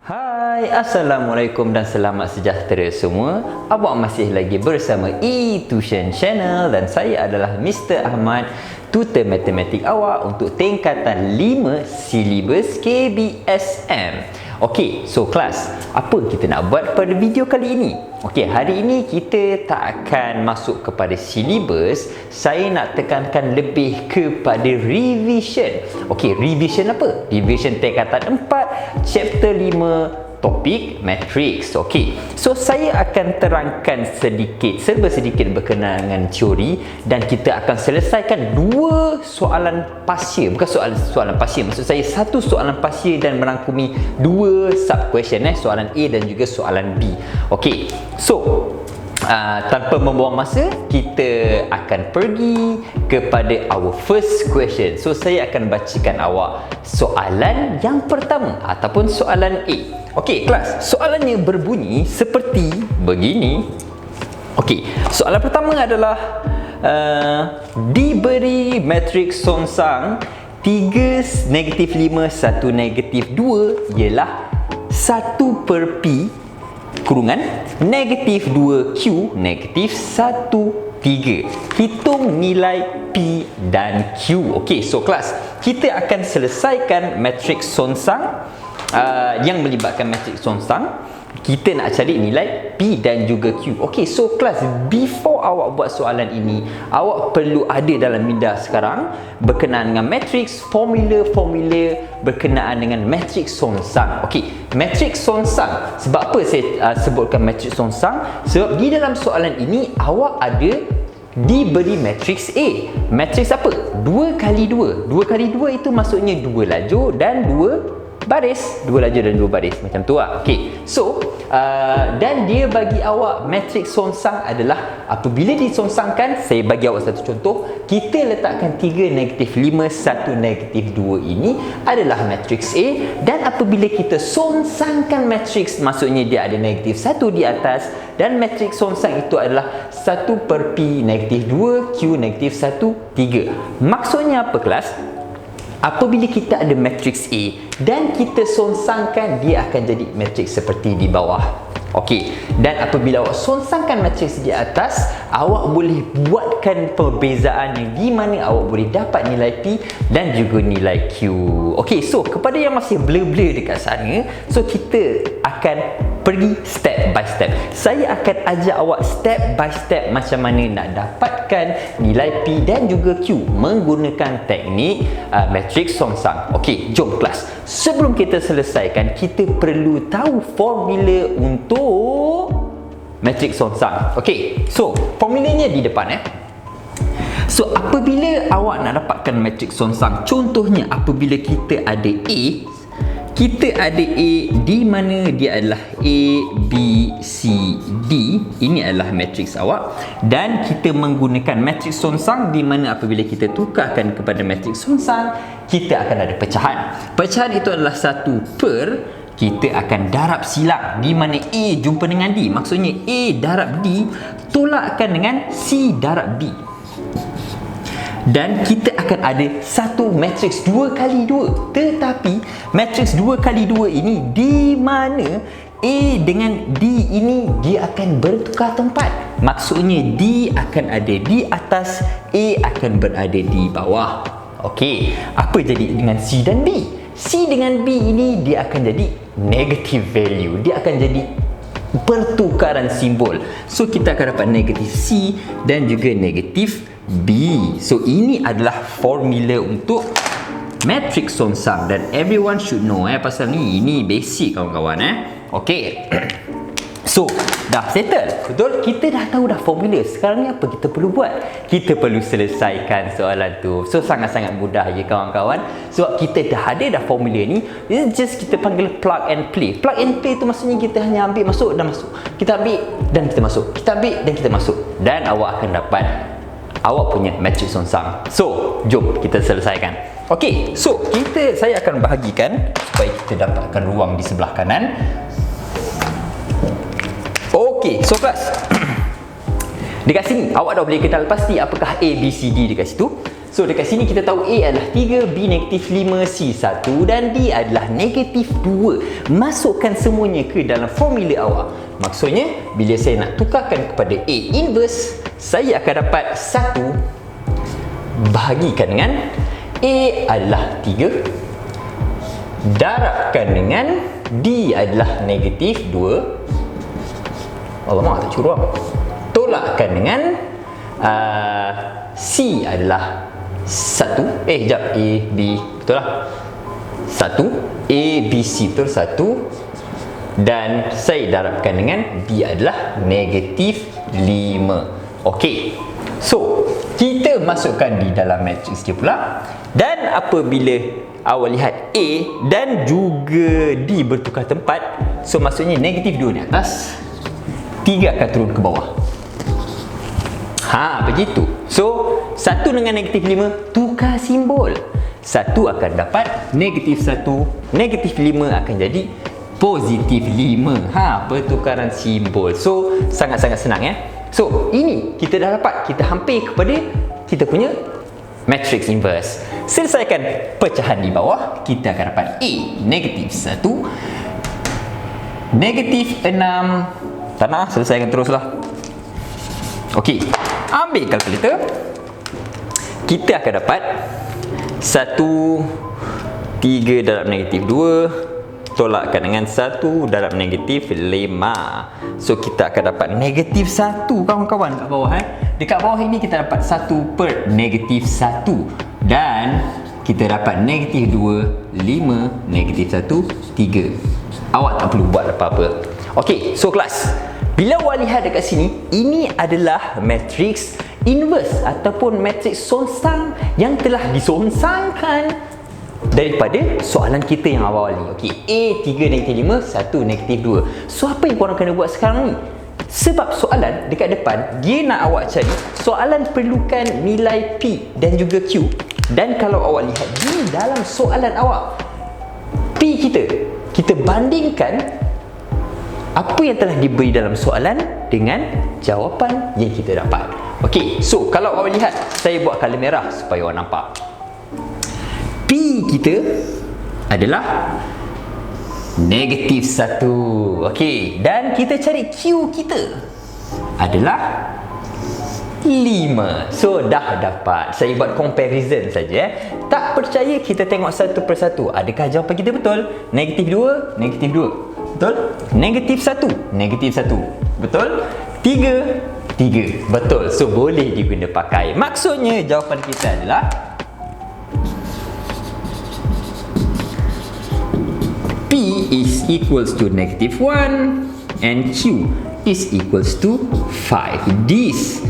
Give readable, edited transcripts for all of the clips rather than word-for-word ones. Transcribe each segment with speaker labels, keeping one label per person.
Speaker 1: Hai, Assalamualaikum dan selamat sejahtera semua. Awak masih lagi bersama eTution Channel dan saya adalah Mr. Ahmad, tutor matematik awak untuk tingkatan 5 silibus KBSM. Okey, so kelas, apa kita nak buat pada video kali ini? Okey, hari ini kita tak akan masuk kepada silibus. Saya nak tekankan lebih kepada revision. Okey, revision apa? Revision tingkatan 4, chapter 5, topik matrix. Okey, so saya akan terangkan serba sedikit berkenaan dengan teori dan kita akan selesaikan dua soalan pasir. Bukan soalan pasir, maksud saya satu soalan pasir dan merangkumi dua sub question, soalan A dan juga soalan B. Okey, so tanpa membuang masa, kita akan pergi kepada our first question. So saya akan bacakan awak soalan yang pertama ataupun soalan A. Okey, kelas, soalannya berbunyi seperti begini. Okey, soalan pertama adalah diberi matriks songsang 3, -5, 1, -2 ialah 1/P kurungan -2Q -1, 3. Hitung nilai P dan Q. Okey, so kelas, kita akan selesaikan matriks songsang yang melibatkan matriks songsang. Kita nak cari nilai P dan juga Q. Okey, so kelas, before awak buat soalan ini, awak perlu ada dalam minda sekarang berkenaan dengan matriks, formula-formula berkenaan dengan matriks songsang. Okey, matriks songsang. Sebab apa saya sebutkan matriks songsang? Sebab di dalam soalan ini awak ada diberi matriks A. Matriks apa? 2 kali 2. 2 kali 2 itu maksudnya 2 lajur dan 2 baris. 2 lajur dan 2 baris, macam tu lah. Okey, so dan dia bagi awak matriks songsang adalah apabila disongsangkan, saya bagi awak satu contoh, kita letakkan 3, -5, 1, -2 ini adalah matriks A, dan apabila kita songsangkan matriks, maksudnya dia ada -1 di atas dan matriks songsang itu adalah 1/P -2 Q -1, 3. Maksudnya apa, kelas? Apabila kita ada matriks A dan kita songsangkan, dia akan jadi matriks seperti di bawah. Okey, dan apabila awak songsangkan matriks di atas, awak boleh buatkan perbezaan yang di mana awak boleh dapat nilai P dan juga nilai Q. Okey, so kepada yang masih blur-blur dekat sana, so kita akan pergi step by step. Saya akan ajak awak step by step macam mana nak dapatkan nilai P dan juga Q menggunakan teknik matriks songsang. Okey, jom kelas. Sebelum kita selesaikan, kita perlu tahu formula untuk matriks songsang. Okey, so formulanya di depan. So apabila awak nak dapatkan matriks songsang, contohnya apabila kita ada A, di mana dia adalah A, B, C, D. Ini adalah matriks awak, dan kita menggunakan matriks songsang di mana apabila kita tukarkan kepada matriks songsang, kita akan ada pecahan. Pecahan itu adalah 1/, kita akan darab silang di mana A jumpa dengan D. Maksudnya A darab D tolakkan dengan C darab B. Dan kita akan ada satu matriks 2 kali 2. Tetapi matriks 2 kali 2 ini di mana A dengan D ini dia akan bertukar tempat. Maksudnya D akan ada di atas, A akan berada di bawah. Okey, apa jadi dengan C dan B? C dengan B ini dia akan jadi negative value. Dia akan jadi pertukaran simbol. So kita akan dapat negatif C dan juga negatif B. So ini adalah formula untuk matriks songsang dan everyone should know pasal ni, ini basic kawan-kawan. Okey. So dah settle, betul? Kita dah tahu dah formula. Sekarang ni apa kita perlu buat? Kita perlu selesaikan soalan tu. So sangat-sangat mudah je kawan-kawan. Sebab kita dah ada dah formula ni. This just kita panggil plug and play. Plug and play tu maksudnya kita hanya ambil masuk dan masuk. Kita ambil dan kita masuk. Kita ambil dan kita masuk. Dan awak akan dapat awak punya matriks songsang. So jom kita selesaikan. Okey, so saya akan bahagikan supaya kita dapatkan ruang di sebelah kanan. Okey, so kelas, Dekat sini awak dah boleh kenal pasti apakah A, B, C, D dekat situ. So dekat sini kita tahu A adalah 3, B negatif 5, C 1 dan D adalah negatif 2. Masukkan semuanya ke dalam formula awak. Maksudnya bila saya nak tukarkan kepada A inverse, saya akan dapat 1 bahagikan dengan A adalah 3 darabkan dengan D adalah negatif 2. Alamak, tak curang. Tolakkan dengan C adalah 1. Sekejap. A, B, betul lah. 1. A, B, C betul 1. Dan saya darabkan dengan D adalah negatif 5. Okey. So, kita masukkan di dalam matrix dia pula. Dan apabila awak lihat A dan juga D bertukar tempat, so maksudnya negatif 2 di atas, 3 akan turun ke bawah. Begitu. So, 1 dengan negatif 5 tukar simbol. 1 akan dapat negatif 1, negatif 5 akan jadi positif 5. Pertukaran simbol. So, sangat-sangat senang ya. So, ini kita dah dapat. Kita hampir kepada kita punya matrix inverse. Selesaikan pecahan di bawah, kita akan dapat A negatif 1, negatif 6. Tak nak, selesaikan teruslah. Okey, ambil kalkulator. Kita akan dapat 1, 3 darab negatif 2 tolakkan dengan 1 darab negatif 5. So kita akan dapat negatif 1 kawan-kawan kat bawah. Dekat bawah ini kita dapat 1 per negatif 1. Dan kita dapat negatif 2, 5, negatif 1, 3. Awak tak perlu buat apa-apa. Okey, so kelas, bila awak lihat dekat sini, ini adalah matrix inverse ataupun matrix songsang yang telah disonsangkan daripada soalan kita yang awal ni. Okey, A 3 negatif 5, 1 negatif 2. So apa yang korang kena buat sekarang ni? Sebab soalan dekat depan dia nak awak cari, soalan perlukan nilai P dan juga Q. Dan kalau awak lihat di dalam soalan awak, P kita bandingkan apa yang telah diberi dalam soalan dengan jawapan yang kita dapat. Okey, so kalau awak lihat, saya buat color merah supaya awak nampak. P kita adalah negatif 1. Okey, dan kita cari Q kita adalah 5. So dah dapat. Saya buat comparison saja. Tak percaya, kita tengok satu persatu. Adakah jawapan kita betul? Negatif 2, negatif 2. Betul? Negatif 1, negatif 1. Betul? 3, 3. Betul. So boleh diguna pakai. Maksudnya jawapan kita adalah P is equals to negative 1 and Q is equals to 5. This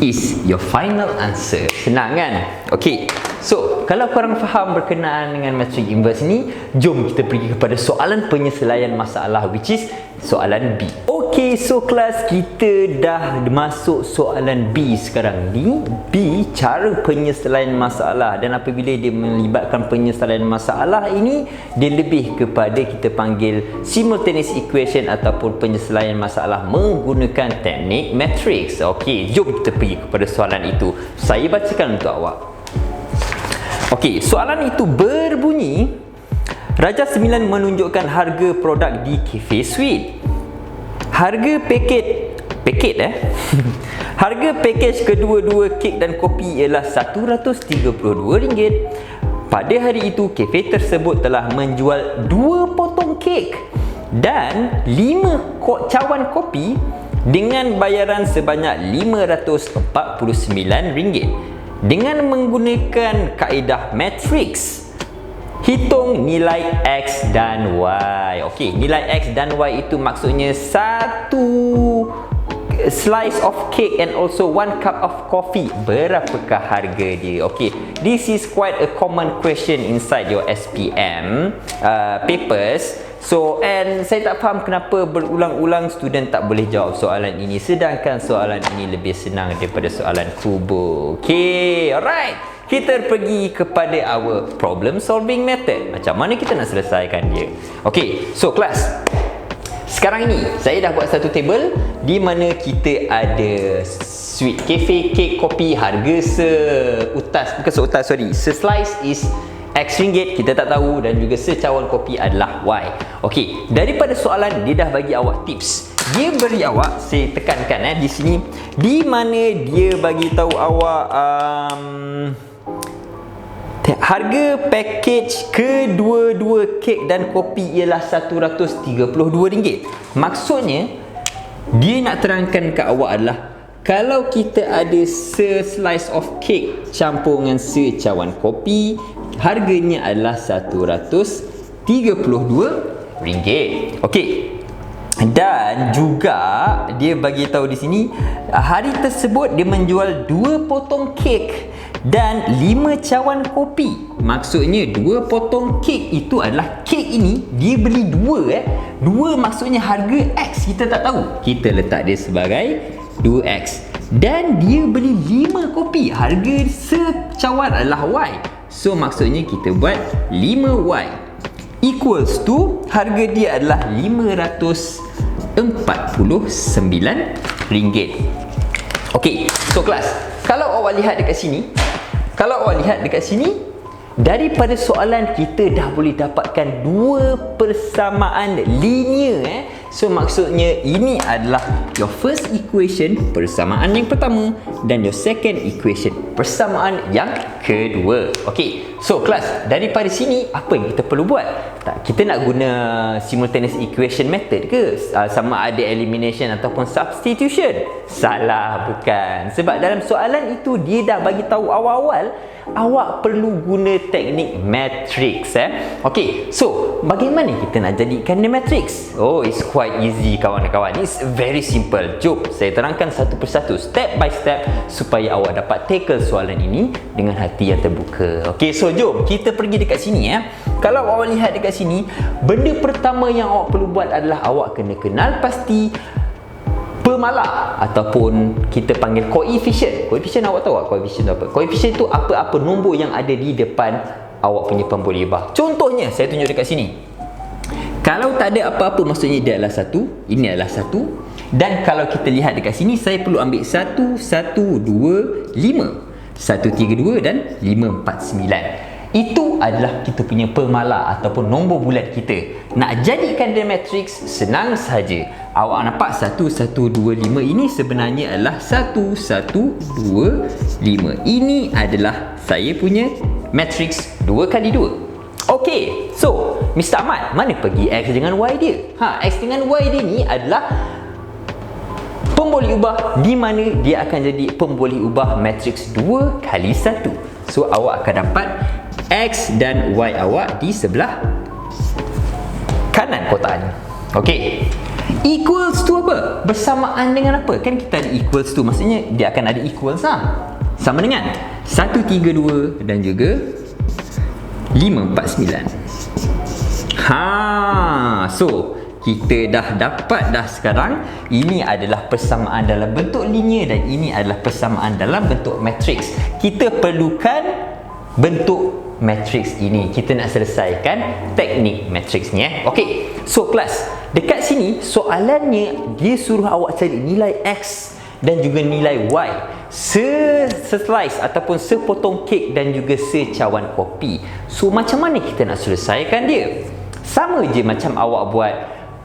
Speaker 1: is your final answer. Senang kan? Okey. So, kalau korang faham berkenaan dengan matrix inverse ni, jom kita pergi kepada soalan penyesuaian masalah, which is soalan B. Okey, so kelas, kita dah masuk soalan B sekarang ni. B, cara penyesuaian masalah, dan apabila dia melibatkan penyesuaian masalah ini, dia lebih kepada kita panggil simultaneous equation ataupun penyesuaian masalah menggunakan teknik matrix. Okey, jom kita pergi kepada soalan itu. Saya bacakan untuk awak. Okey, soalan itu berbunyi, Raja 9 menunjukkan harga produk di Cafe Sweet. Harga harga pakej kedua-dua kek dan kopi ialah RM132. Pada hari itu, kafe tersebut telah menjual 2 potong kek dan 5 cawan kopi dengan bayaran sebanyak RM549. Dengan menggunakan kaedah matrix, hitung nilai X dan Y. Okey, nilai X dan Y itu maksudnya 1 slice of cake and also 1 cup of coffee. Berapakah harga dia? Okey, this is quite a common question inside your SPM papers. So, and saya tak faham kenapa berulang-ulang student tak boleh jawab soalan ini, sedangkan soalan ini lebih senang daripada soalan kubo. Okay, alright. Kita pergi kepada our problem solving method. Macam mana kita nak selesaikan dia? Okay, so kelas, Sekarang ini saya dah buat satu table di mana kita ada sweet cafe cake kopi harga se-slice is X ringgit, kita tak tahu, dan juga secawan kopi adalah Y. Okey, daripada soalan dia dah bagi awak tips. Dia beri awak, saya tekankan di sini, di mana dia bagi tahu awak harga package kedua-dua kek dan kopi ialah RM132. Maksudnya dia nak terangkan ke awak adalah kalau kita ada se-slice of cake campur dengan secawan kopi, harganya adalah RM132. Okey. Dan juga dia bagi tahu di sini hari tersebut dia menjual 2 potong kek dan 5 cawan kopi. Maksudnya 2 potong kek itu adalah kek ini dia beli 2 2 maksudnya harga X, kita tak tahu. Kita letak dia sebagai 2X. Dan dia beli 5 kopi, harga secawan adalah Y. So maksudnya kita buat 5Y equals to harga dia adalah RM549. Okey, so kelas, kalau awak lihat dekat sini, daripada soalan kita dah boleh dapatkan 2 persamaan linear. So maksudnya ini adalah your first equation, persamaan yang pertama, dan your second equation, persamaan yang kedua. Okey, so kelas, daripada sini apa yang kita perlu buat? Tak, kita nak guna simultaneous equation method ke? Sama ada elimination ataupun substitution? Salah, bukan. Sebab dalam soalan itu dia dah bagi tahu awal-awal awak perlu guna teknik matrix. Okey, so bagaimana kita nak jadikan dia matrix? Oh, it's quite easy kawan-kawan. It's very simple. Jom saya terangkan satu persatu, step by step, supaya awak dapat tackle soalan ini dengan hati yang terbuka. Okey, so jom kita pergi dekat sini. Kalau awak lihat dekat sini, benda pertama yang awak perlu buat adalah awak kena kenal pasti pemalah ataupun kita panggil koefisien. Koefisien awak tahu tak koefisien tu apa? Koefisien tu apa-apa nombor yang ada di depan awak punya pemboleh ubah. Contohnya saya tunjuk dekat sini. Kalau tak ada apa-apa, maksudnya dia adalah 1, ini adalah 1. Dan kalau kita lihat dekat sini, saya perlu ambil 1, 1, 2, 5, 1, 3, 2 dan 5, 4, 9. Itu adalah kita punya pemalah ataupun nombor bulat kita. Nak jadikan dia matrix senang sahaja. Awak nampak 1, 1, 2, 5 ini sebenarnya adalah 1, 1, 2, 5. Ini adalah saya punya matrix 2 kali 2. Okey, so Mr. Ahmad, mana pergi X dengan Y dia? X dengan Y dia ni adalah pemboleh ubah di mana dia akan jadi pemboleh ubah matrix 2 kali 1. So awak akan dapat X dan Y awak di sebelah kanan kotak ni. Okey. Equals to apa? Bersamaan dengan apa? Kan kita ada equals to, maksudnya dia akan ada equals sama dengan 132 dan juga 549. So kita dah dapat dah sekarang. Ini adalah persamaan dalam bentuk linear dan ini adalah persamaan dalam bentuk matrix. Kita perlukan bentuk matrix ini. Kita nak selesaikan teknik matrix ni. Okey. So kelas, dekat sini soalannya dia suruh awak cari nilai X dan juga nilai Y se-slice ataupun sepotong kek dan juga secawan kopi. So macam mana kita nak selesaikan dia? Sama je macam awak buat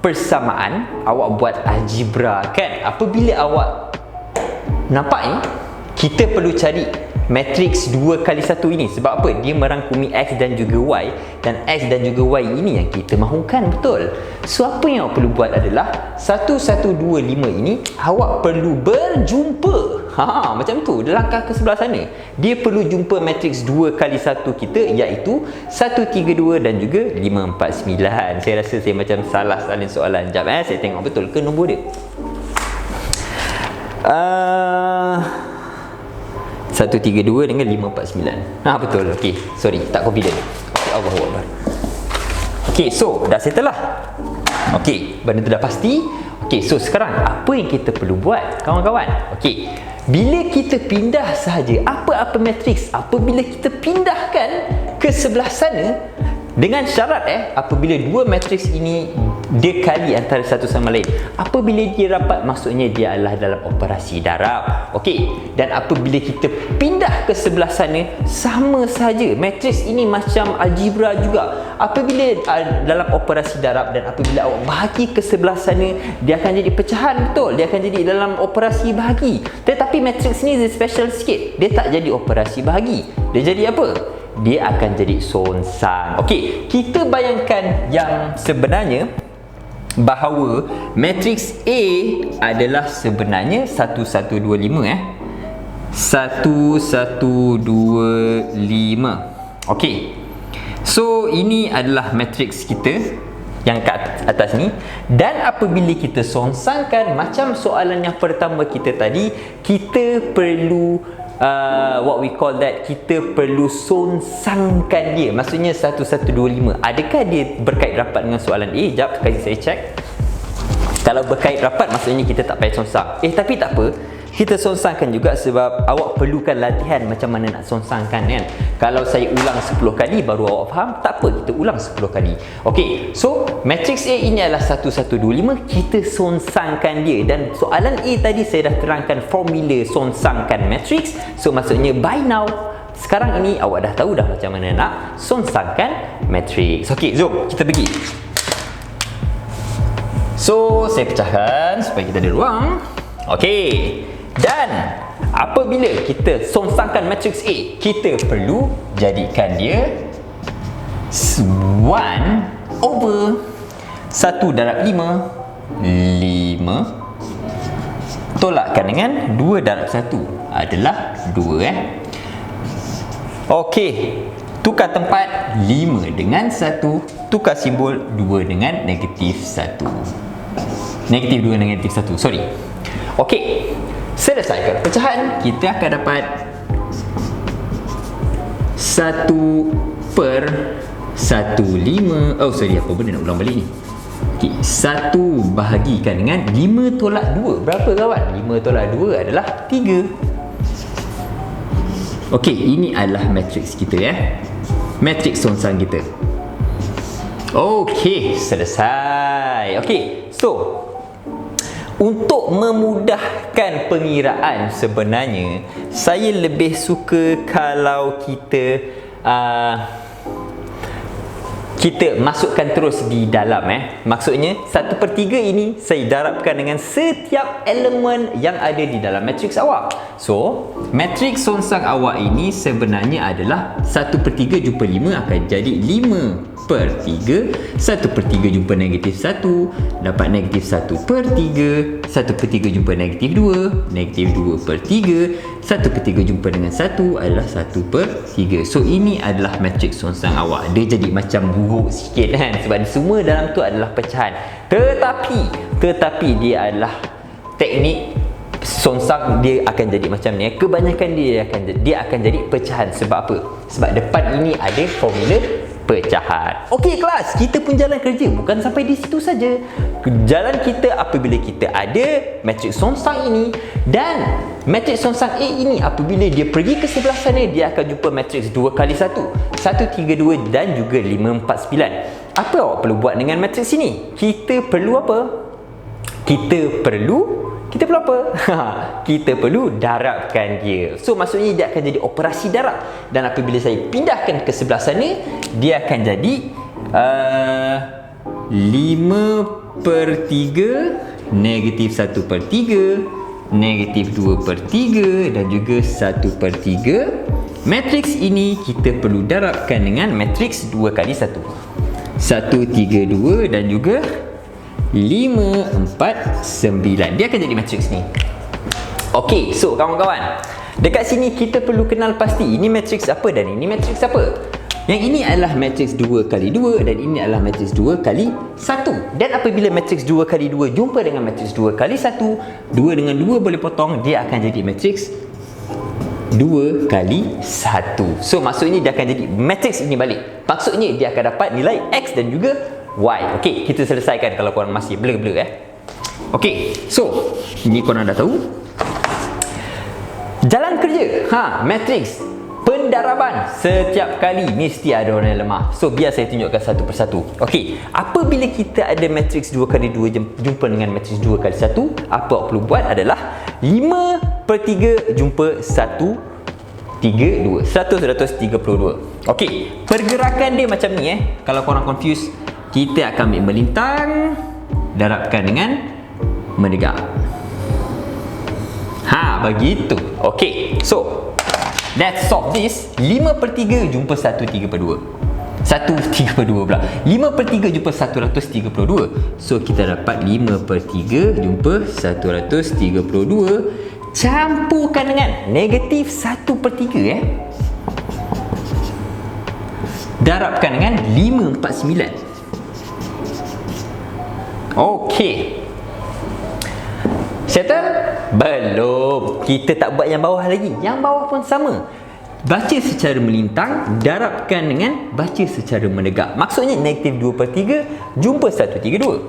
Speaker 1: persamaan, awak buat algebra kan. Apabila awak nampak ni, kita perlu cari matrix 2 kali 1 ini. Sebab apa? Dia merangkumi X dan juga Y, dan X dan juga Y ini yang kita mahukan, betul? So apa yang awak perlu buat adalah 1125 ini awak perlu berjumpa. Macam tu, dia langkah ke sebelah sana. Dia perlu jumpa matrix 2 kali 1 kita, iaitu 132 dan juga 549. Saya rasa saya macam salah salin soalan. Sekejap saya tengok betul ke nombor dia. 132 dengan 549. Betul. Okey, sorry, tak confident. Okey, Allahu Akbar. Okey, so dah settle lah. Okey, benda tu dah pasti. Okey, so sekarang apa yang kita perlu buat, kawan-kawan? Okey, bila kita pindah sahaja apa-apa matrix, apabila kita pindahkan ke sebelah sana dengan syarat apabila dua matrix ini dia kali antara satu sama lain. Apabila dia rapat, maksudnya dia adalah dalam operasi darab. Okey, dan apabila kita pindah ke sebelah sana, sama saja. Matriks ini macam algebra juga. Apabila dalam operasi darab dan apabila awak bahagi ke sebelah sana, dia akan jadi pecahan, betul. Dia akan jadi dalam operasi bahagi. Tetapi matriks ni dia special sikit. Dia tak jadi operasi bahagi. Dia jadi apa? Dia akan jadi sonsang. Okey, kita bayangkan yang sebenarnya bahawa matriks A adalah sebenarnya 1125 1125. Okey. So ini adalah matriks kita yang kat atas ni, dan apabila kita songsangkan macam soalan yang pertama kita tadi, kita perlu what we call that, kita perlu songsangkan dia. Maksudnya 1125, adakah dia berkait rapat dengan soalan A? Sekejap, kasi saya check. Kalau berkait rapat, maksudnya kita tak payah songsang. Tapi tak apa, kita songsangkan juga sebab awak perlukan latihan macam mana nak songsangkan kan. Kalau saya ulang 10 kali baru awak faham, tak apa, kita ulang 10 kali. Okey, so matriks A ini adalah 1125, kita songsangkan dia. Dan soalan A tadi saya dah terangkan formula songsangkan matriks. So maksudnya by now, sekarang ini awak dah tahu dah macam mana nak songsangkan matriks. Okey, jom kita pergi. So saya pecahkan supaya kita ada ruang. Okey, dan apabila kita songsangkan matriks A, kita perlu jadikan dia 1 over 1 darab 5 tolakkan dengan 2 darab 1 adalah 2 Okey, tukar tempat 5 dengan 1, tukar simbol 2 dengan negatif 1. Negatif 2 dengan negatif 1, sorry. Okey, selesaikan pecahan, kita akan dapat 1/15. Oh sorry, apa benda nak ulang balik ni. Okey, 1 bahagikan dengan 5 tolak 2. Berapa kawan? 5 tolak 2 adalah 3. Okey, ini adalah matriks kita matriks songsang kita. Okey, selesai. Okey, so untuk memudahkan pengiraan, sebenarnya saya lebih suka kalau kita masukkan terus di dalam Maksudnya 1/3 ini saya darabkan dengan setiap elemen yang ada di dalam matriks awak. So matriks songsang awak ini sebenarnya adalah 1/3 jumpa 5 akan jadi 5/3. 1/3 jumpa negatif 1 dapat negatif 1/3. 1/3 jumpa negatif 2, negatif 2/3. 1/3 jumpa dengan 1 adalah 1/3. So ini adalah matriks songsang awak. Dia jadi macam buruk sikit kan, sebab semua dalam tu adalah pecahan. Tetapi dia adalah teknik songsang, dia akan jadi macam ni. Kebanyakan dia akan jadi pecahan. Sebab apa? Sebab depan ini ada formula pecahan. Okey kelas, kita pun jalan kerja bukan sampai di situ saja. Jalan kita apabila kita ada matriks songsang ini, dan matriks songsang A ini apabila dia pergi ke sebelah sana, dia akan jumpa matriks 2 kali 1, 132 dan juga 549. Apa awak perlu buat dengan matriks ini? Kita perlu apa? Kita perlu apa? Kita perlu darabkan dia. So maksudnya dia akan jadi operasi darab. Dan apabila saya pindahkan ke sebelah sana, dia akan jadi 5/3, negatif 1/3, negatif 2/3 dan juga 1/3. Matriks ini kita perlu darabkan dengan matriks 2 kali 1, 132 dan juga 549. Dia akan jadi matriks ni. Okey, so kawan-kawan, dekat sini kita perlu kenal pasti ini matriks apa dan ini matriks apa. Yang ini adalah matriks 2 kali 2 dan ini adalah matriks 2 kali 1. Dan apabila matriks 2 kali 2 jumpa dengan matriks 2 kali 1, 2 dengan 2 boleh potong, dia akan jadi matriks 2 kali 1. So maksudnya dia akan jadi matriks ini balik. Maksudnya dia akan dapat nilai X dan juga Y. Okey, kita selesaikan kalau korang masih blur-blur Okey, so ini korang dah tahu. Jalan kerja, matriks. pendaraban. Setiap kali mesti ada orang yang lemah. So biar saya tunjukkan satu persatu. Okey, apabila kita ada matriks 2x2 jumpa dengan matriks 2x1, apa awak perlu buat adalah 5/3 jumpa 1/32. 132. Okey, pergerakan dia macam ni Kalau korang confuse, kita akan ambil melintang, darabkan dengan menegak. Begitu. Okey, so let's solve this. 5/3 jumpa 1/32. 1/32 pula. 5/3 jumpa 132. So kita dapat 5/3 jumpa 132 campurkan dengan negatif 1/3 darabkan dengan 5/49. Okey. Settle? Belum. Kita tak buat yang bawah lagi. Yang bawah pun sama. Baca secara melintang, darabkan dengan baca secara menegak. Maksudnya negatif 2/3 jumpa 1/32.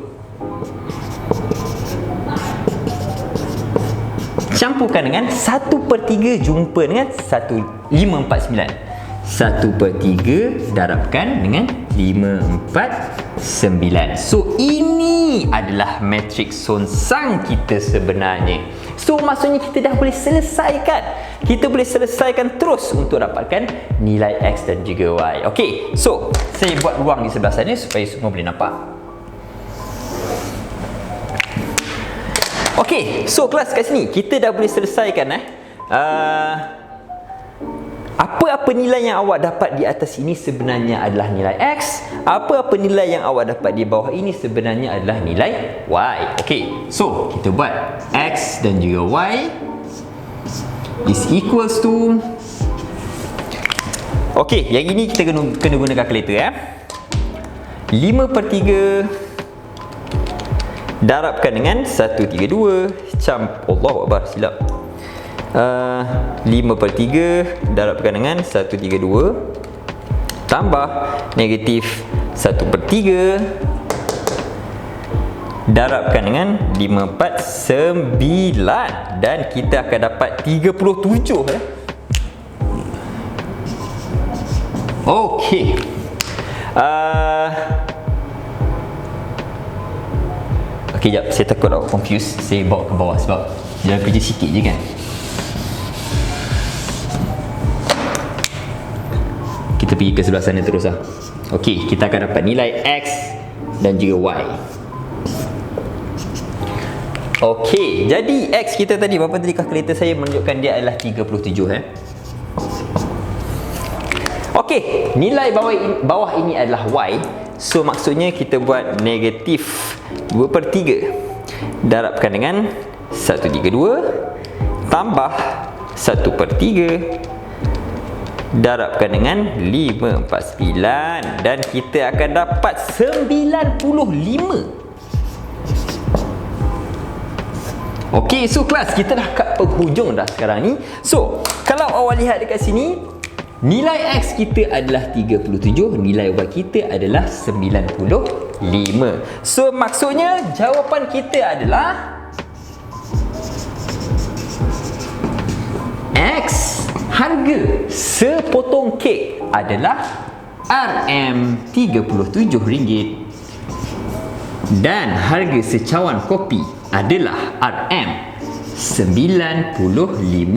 Speaker 1: Campurkan dengan 1/3 jumpa dengan 5/49. 1/3 darabkan dengan 5/49. So ini adalah matriks songsang kita sebenarnya. So maksudnya kita dah boleh selesaikan. Kita boleh selesaikan terus untuk dapatkan nilai X dan juga Y. Okey, so saya buat ruang di sebelah sana supaya semua boleh nampak. Okey, so kelas kat sini kita dah boleh selesaikan apa-apa nilai yang awak dapat di atas ini sebenarnya adalah nilai X. Apa-apa nilai yang awak dapat di bawah ini sebenarnya adalah nilai Y. Okey, so kita buat X dan juga Y is equals to. Okey, yang ini kita kena guna kalkulator 5/3 darabkan dengan 1/32 Allahu Akbar, silap. 5/3 darabkan dengan 1/32 tambah negatif 1/3 darabkan dengan 5/49 dan kita akan dapat 37 Okey. Okey, jap, saya takut awak confuse. Saya bawa ke bawah sebab dia kerja sikit je kan. Kita pergi ke sebelah sana terus lah. Okey, kita akan dapat nilai X dan juga Y. Okey, jadi X kita tadi, berapa tadi kalkulator saya menunjukkan dia adalah 37 Okey, nilai bawah ini adalah Y. So maksudnya kita buat negatif 2/3 darabkan dengan 1/32 tambah 1/3 darabkan dengan 5/49 dan kita akan dapat 95. Okey, so kelas kita dah kat penghujung dah sekarang ni. So kalau awak lihat dekat sini, nilai X kita adalah 37, nilai Y kita adalah 95. So maksudnya jawapan kita adalah X, harga sepotong kek adalah RM37 dan harga secawan kopi adalah RM95.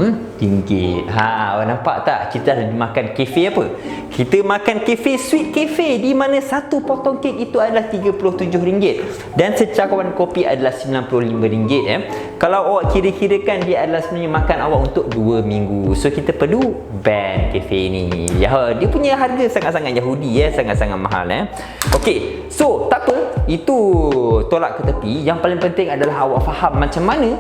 Speaker 1: Nampak tak? Kita dah makan kafe apa? Kita makan kafe sweet cafe di mana satu potong kek itu adalah RM37 dan secawan kopi adalah RM95. Kalau awak kira-kirakan dia adalah sebenarnya makan awak untuk 2 minggu. So kita perlu ban kafe ni. Ya, dia punya harga sangat-sangat Yahudi sangat-sangat mahal Okey, so tak apa, itu tolak ke tepi. Yang paling penting adalah awak faham macam mana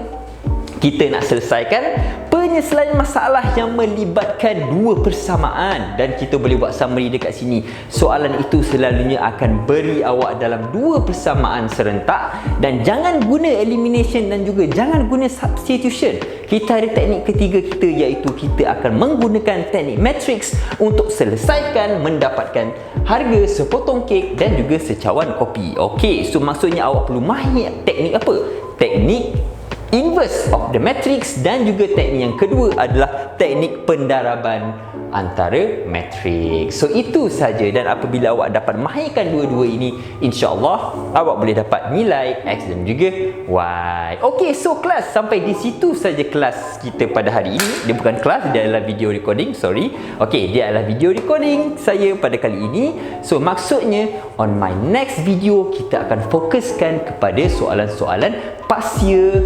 Speaker 1: kita nak selesaikan penyelesaian masalah yang melibatkan dua persamaan dan kita boleh buat summary dekat sini. Soalan itu selalunya akan beri awak dalam dua persamaan serentak dan jangan guna elimination dan juga jangan guna substitution. Kita ada teknik ketiga kita iaitu kita akan menggunakan teknik matrix untuk selesaikan mendapatkan harga sepotong kek dan juga secawan kopi. Okey, so maksudnya awak perlu mahir teknik apa? Teknik inverse of the matrix dan juga teknik yang kedua adalah teknik pendaraban antara matrik. So itu saja, dan apabila awak dapat mahirkan dua-dua ini, insya-Allah awak boleh dapat nilai X dan juga Y. Okey, so kelas sampai di situ saja kelas kita pada hari ini. Dia bukan kelas, dia adalah video recording, sorry. Okey, dia adalah video recording saya pada kali ini. So maksudnya on my next video kita akan fokuskan kepada soalan-soalan pasia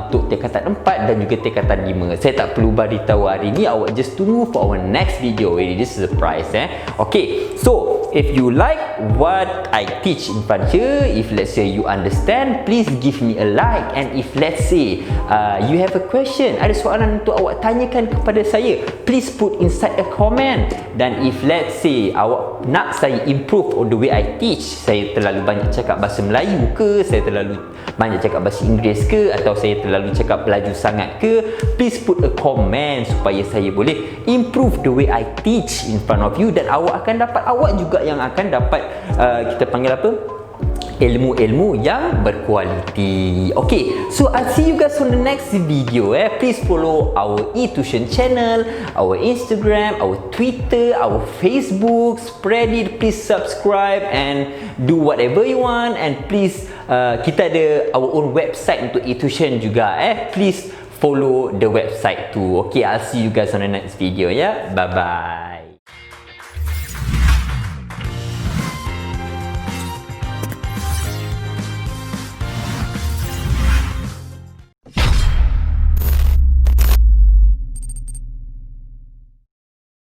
Speaker 1: untuk tingkatan 4 dan juga tingkatan 5. Saya tak perlu beritahu hari ni, awak just tunggu for our next video. This is a surprise. Okay, so if you like what I teach in front here, if let's say you understand, please give me a like. And if let's say you have a question, ada soalan untuk awak tanyakan kepada saya, please put inside a comment. Dan if let's say awak nak saya improve on the way I teach, saya terlalu banyak cakap bahasa Melayu ke, saya terlalu banyak cakap bahasa Inggeris ke, atau saya terlalu cakap laju sangat ke, please put a comment supaya saya boleh improve the way I teach in front of you. Dan awak juga yang akan dapat kita panggil apa, ilmu-ilmu yang berkualiti. Okay, so I'll see you guys on the next video. Please follow our eTuition channel, our Instagram, our Twitter, our Facebook, spread it, please subscribe and do whatever you want. And please kita ada our own website untuk eTuition juga. Please follow the website too. Okay, I'll see you guys on the next video. Bye bye.